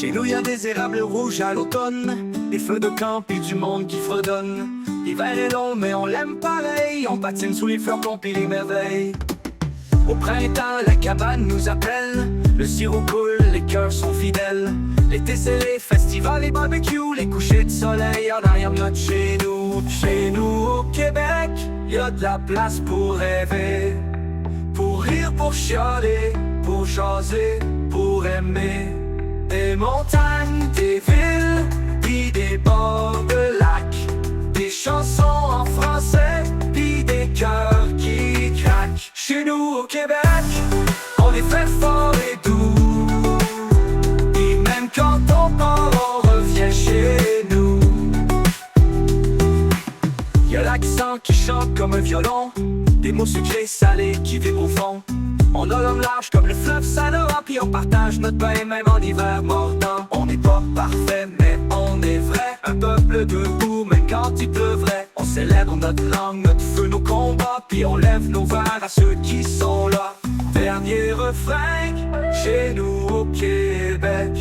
Chez nous, y a des érables rouges à l'automne, des feux de camp et du monde qui fredonne. L'hiver est long, mais on l'aime pareil. On patine sous les fleurs, puis les merveilles. Au printemps, la cabane nous appelle. Le sirop coule, les cœurs sont fidèles. L'été, c'est les festivals, les barbecues, les couchers de soleil en arrière de chez nous. Chez nous, au Québec, y a de la place pour rêver, pour rire, pour chialer, pour jaser, pour aimer. Des montagnes, des villes, puis des bords de lac. Des chansons en français, puis des cœurs qui craquent. Chez nous au Québec, on est fait fort et doux. Et même quand on part, on revient chez nous. Y'a l'accent qui chante comme un violon, des mots sucrés salés qui vibrent au fond. On a l'homme large comme le fleuve Saint-Laurent, puis on partage notre pain même en hiver mordant. On n'est pas parfait, mais on est vrai. Un peuple debout, même quand il pleuvrait. On célèbre notre langue, notre feu, nos combats, puis on lève nos verres à ceux qui sont là. Dernier refrain, chez nous au Québec.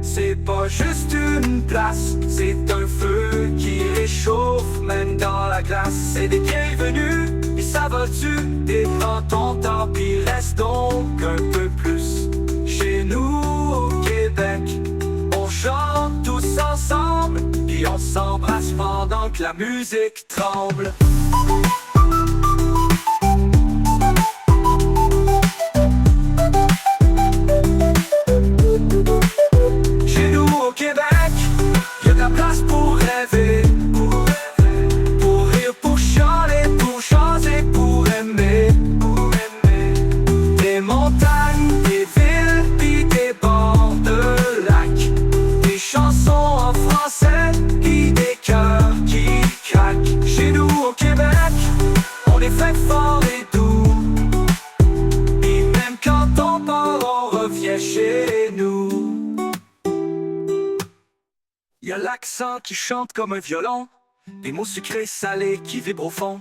C'est pas juste une place, c'est un feu qui réchauffe même dans la glace. C'est des bienvenus, et ça va-tu? Déprends ton temps, puis reste donc un peu plus. Chez nous au Québec, on chante tous ensemble, puis on s'embrasse pendant que la musique tremble. Au Québec, y'a de la place pour rêver, pour rire, pour chialer, pour jaser, pour aimer. Des montagnes, des villes, puis des bords de lac. Des chansons en français, puis des cœurs qui craquent. Chez nous au Québec, on est fait fort et doux. Et même quand on part, on revient chez nous. Y'a l'accent qui chante comme un violon, des mots sucrés salés qui vibrent au fond.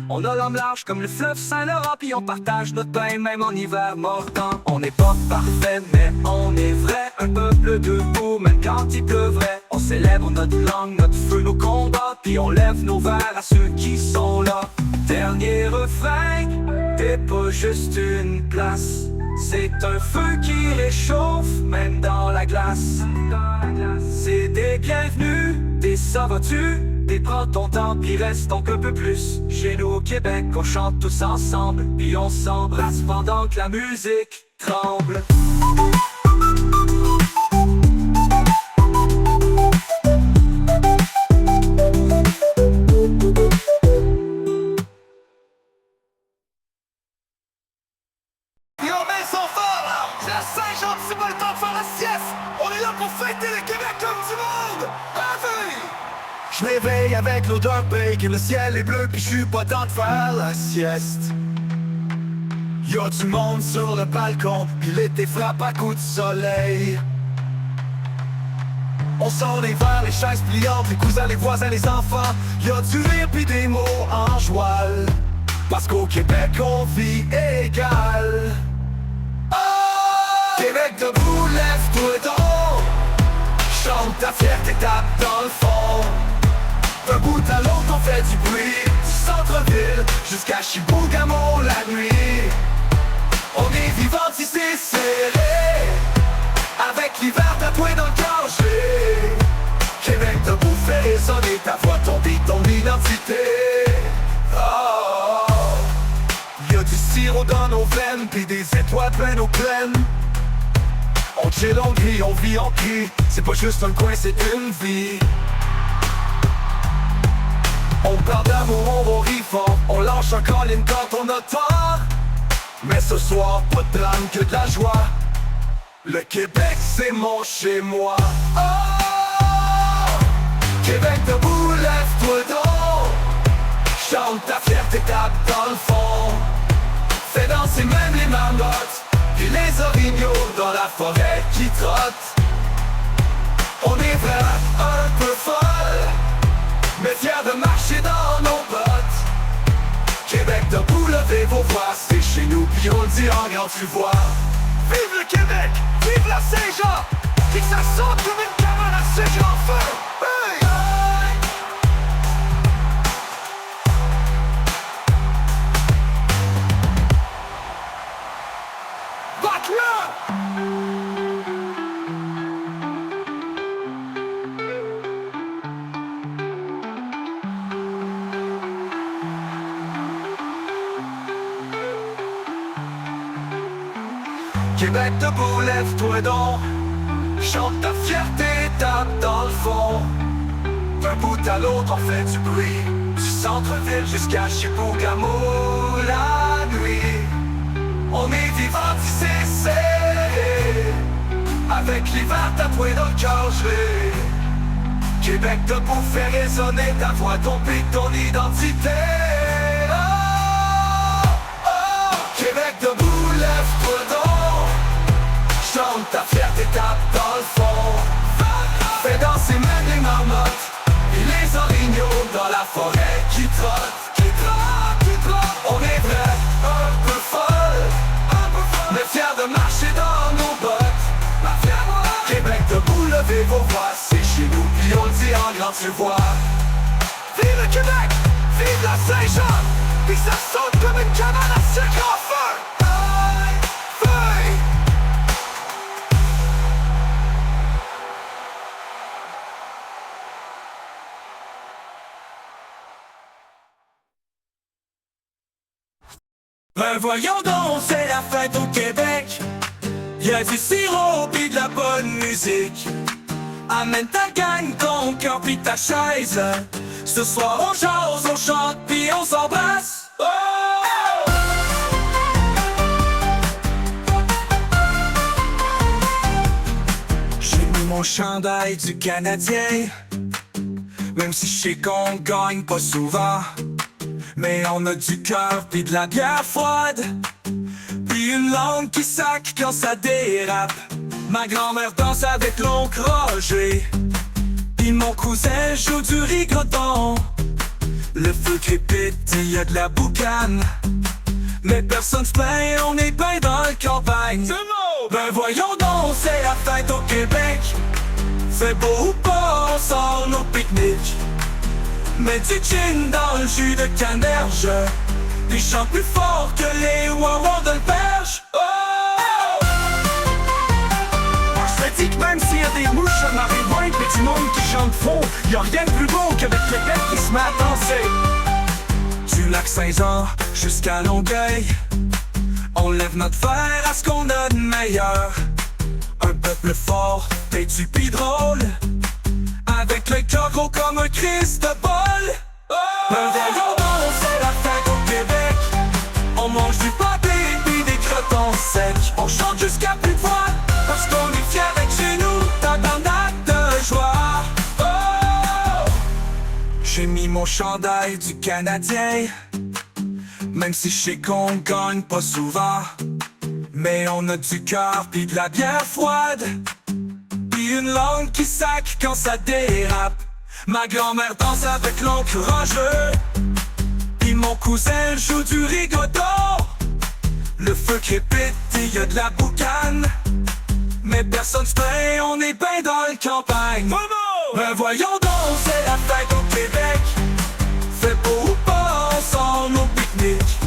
On a l'âme large comme le fleuve Saint-Laurent, puis on partage notre pain même en hiver mordant. On n'est pas parfait, mais on est vrai. Un peuple debout, même quand il pleuvrait. On célèbre notre langue, notre feu, nos combats, puis on lève nos verres à ceux qui sont là. Dernier refrain, t'es pas juste une place, c'est un feu qui réchauffe même dans la glace. C'est des bienvenus, des ça va-tu? Des prends ton temps, puis reste donc un peu plus. Chez nous au Québec, on chante tous ensemble, puis on s'embrasse pendant que la musique tremble. Saint-Jean, c'est pas le temps de faire la sieste. On est là pour fêter le Québec comme du monde. Je m'éveille avec l'odeur bacon, le ciel est bleu, puis je suis pas temps de faire la sieste. Y'a du monde sur le balcon, puis l'été frappe à coups de soleil. On s'en est vers les chaises pliantes, les cousins, les voisins, les enfants. Y'a du rire pis des mots en joie, parce qu'au Québec on vit égal. Québec debout, lève-toi donc. Chante ta fierté, tape dans le fond. D'un bout à l'autre on fait du bruit, du centre-ville jusqu'à Chibougamau la nuit. On est vivant ici serré, avec l'hiver tatoué dans le congé. Québec debout fait résonner ta voix, ton beat, ton identité. Oh, y'a du sirop dans nos veines, pis des étoiles pleines aux plaines. On chill, on grille, on vit, on crie. C'est pas juste un coin, c'est une vie. On parle d'amour, on va rire fort. On lâche un colline quand on a tort. Mais ce soir, pas de drame, que de la joie. Le Québec, c'est mon chez-moi. Oh, Québec debout, lève-toi donc. Chante ta fierté, tape dans le fond. Fais danser même les marmottes, puis les orignaux dans la forêt qui trottent. On est vraiment un peu folle, mais fiers de marcher dans nos bottes. Québec debout, levez vos voix, c'est chez nous, puis on le dit en grand, tu vois. Vive le Québec, vive la Saint-Jean, Puis ça saute comme une cabane à sucre en feu. Hey! Batte-le! Québec debout, lève-toi donc. Chante ta fierté, tape dans le fond. D'un bout à l'autre, on fait du bruit. Du centre-ville jusqu'à Chibougamau la nuit. On est vivant d'ici, avec l'hiver tatoué dans le cœur gelé. Québec debout, fait résonner ta voix, ton pic, ton identité. Oh, oh, Québec debout, lève-toi donc. Chante ta fierté, tape dans le fond. Fais danser même les marmottes et les orignaux dans la forêt qui trottent, qui trottent, qui trottent. On est vrai, un peu folle, mais fiers de marcher dans nos bottes. Québec debout, levez vos voix, c'est chez nous, puis on le dit en grand, tu vois. Vive le Québec, vive la Saint-Jean, puis ça saute comme une cabane à sucre en feu. Aïe, feuille. Ben voyons donc, c'est la fête au Québec. Y'a du sirop pis de la bonne musique. Amène ta gang, ton cœur pis ta chaise. Ce soir on jase, on chante pis on s'embrasse. Oh! J'ai mis mon chandail du Canadien, même si je sais qu'on gagne pas souvent. Mais on a du cœur pis de la bière froide, puis une langue qui sac quand ça dérape. Ma grand-mère danse avec l'oncle Roger, puis mon cousin joue du rigodon. Le feu crépite, y a de la boucane, mais personne se plaint, on est ben dans le campagne. Ben voyons donc, c'est la fête au Québec. Fait beau ou pas, on sort nos pique-niques. Mets du gin dans le jus de canneberge, des chants plus forts que les wawans de l'perche. Oh! Je te dis que même s'il y a des mouches, ça m'arrive moins pis du monde qui chante faux. Y'a rien de plus beau qu'avec Québec qui se met à danser. Du lac Saint-Jean jusqu'à Longueuil, on lève notre verre à ce qu'on a de meilleur. Un peuple fort, têtu pis drôle, avec le cœur gros comme un Christ de bol. Oh! Ben voyons donc, c'est la fête au Québec. On mange du pâté pis des crotons secs. On chante jusqu'à plus de voix, parce qu'on est fiers d'être chez nous, tabarnak de joie. Oh! J'ai mis mon chandail du Canadien, même si je sais qu'on gagne pas souvent. Mais on a du cœur pis de la bière froide, puis une langue qui sac quand ça dérape. Ma grand-mère danse avec l'oncle Roger, puis mon cousin joue du rigodon. Le feu crépite et y a de la boucane, mais personne se plaint, on est ben dans le campagne. Ben voyons donc, c'est la fête au Québec. Fait beau ou pas, on sort nos pique-niques.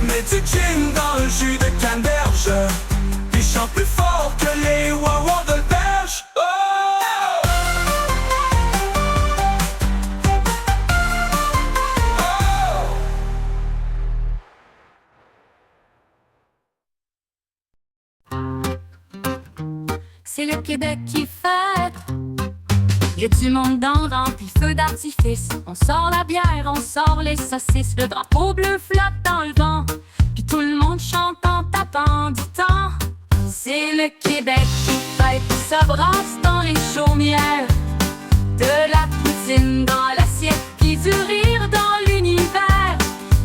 Mets du gin dans le jus de canneberge, puis chante plus fort que les wawans de l'perche. Oh! C'est le Québec qui fête. Y'a du monde dans rempli feu d'artifice. On sort la bière, on sort les saucisses. Le drapeau bleu flotte dans le vent, puis tout le monde chante en tapant du temps. C'est le Québec qui fête, ça brasse dans les chaumières. De la poutine dans l'assiette, puis du rire dans l'univers.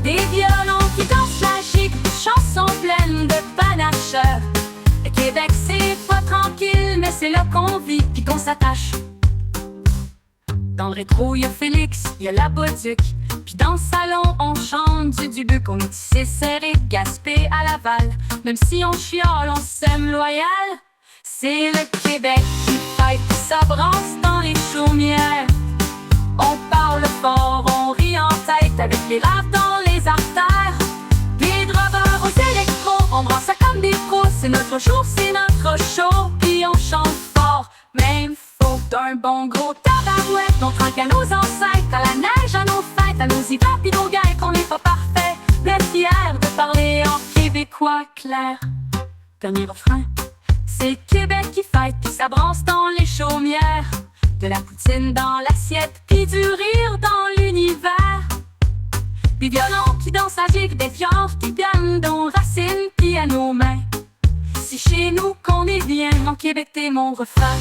Des violons qui dansent la gigue, des chansons pleines de panache. Le Québec c'est pas tranquille, mais c'est là qu'on vit puis qu'on s'attache. Dans le rétro y'a Félix, y'a la Bolduc, puis dans le salon on chante du Dubuc. On est tissé serré, Gaspé à Laval, même si on chiale, on s'aime loyal. C'est le Québec qui fête, puis ça brasse dans les chaumières. On parle fort, on rit en tête avec les raves dans les artères. Des droveurs aux électros, on brasse ça comme des pros. C'est notre jour, c'est notre show, puis on chante fort. Même faut d'un bon gros tabarouette. On trinque à nos ancêtres, à la neige, à nos fêtes, à nos hivers pis nos guerres, qu'on n'est pas parfait, mais fiers de parler en québécois clair. Dernier refrain. C'est Québec qui fête, puis ça brasse dans les chaumières. De la poutine dans l'assiette, puis du rire dans l'univers. Des violons qui dansent à gigue, des fiores qui viennent nos racines, puis à nos mains. C'est chez nous qu'on est bien, en Québec t'es mon refrain.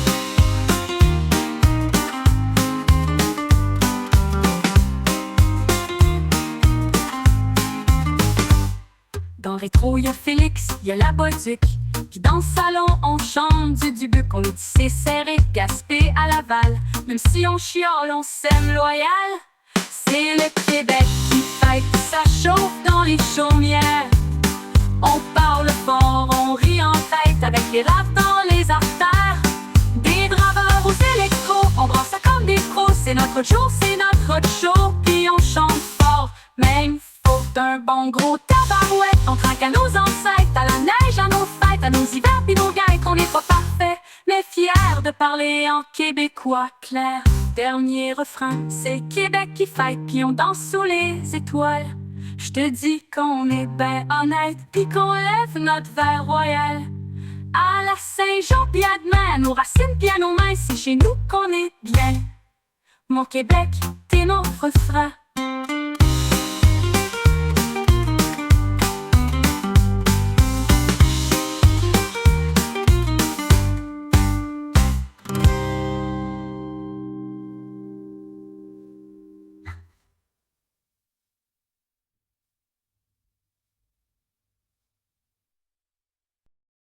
Dans le rétro, y'a Félix, y'a la Bolduc. Puis dans le salon, on chante du Dubuc. On nous dit c'est serré, Gaspé à Laval. Même si on chiale, on s'aime loyal. C'est le Québec qui fête, ça chauffe dans les chaumières. On parle fort, on rit en tête avec les raves dans les artères. Des draveurs aux électros, on brasse ça comme des pros. C'est notre jour, c'est notre show, puis on chante fort. Même faut d'un bon gros tabarouette. On trinque à nos ancêtres, à la neige, à nos fêtes, à nos hivers pis nos guerres, qu'on n'est pas parfait, mais fiers de parler en québécois clair. Dernier refrain, c'est Québec qui fête, puis on danse sous les étoiles. Je te dis qu'on est ben honnête, puis qu'on lève notre verre royal. À la Saint-Jean pis à demain, à nos racines pis à nos mains, c'est chez nous qu'on est bien. Mon Québec, t'es mon refrain.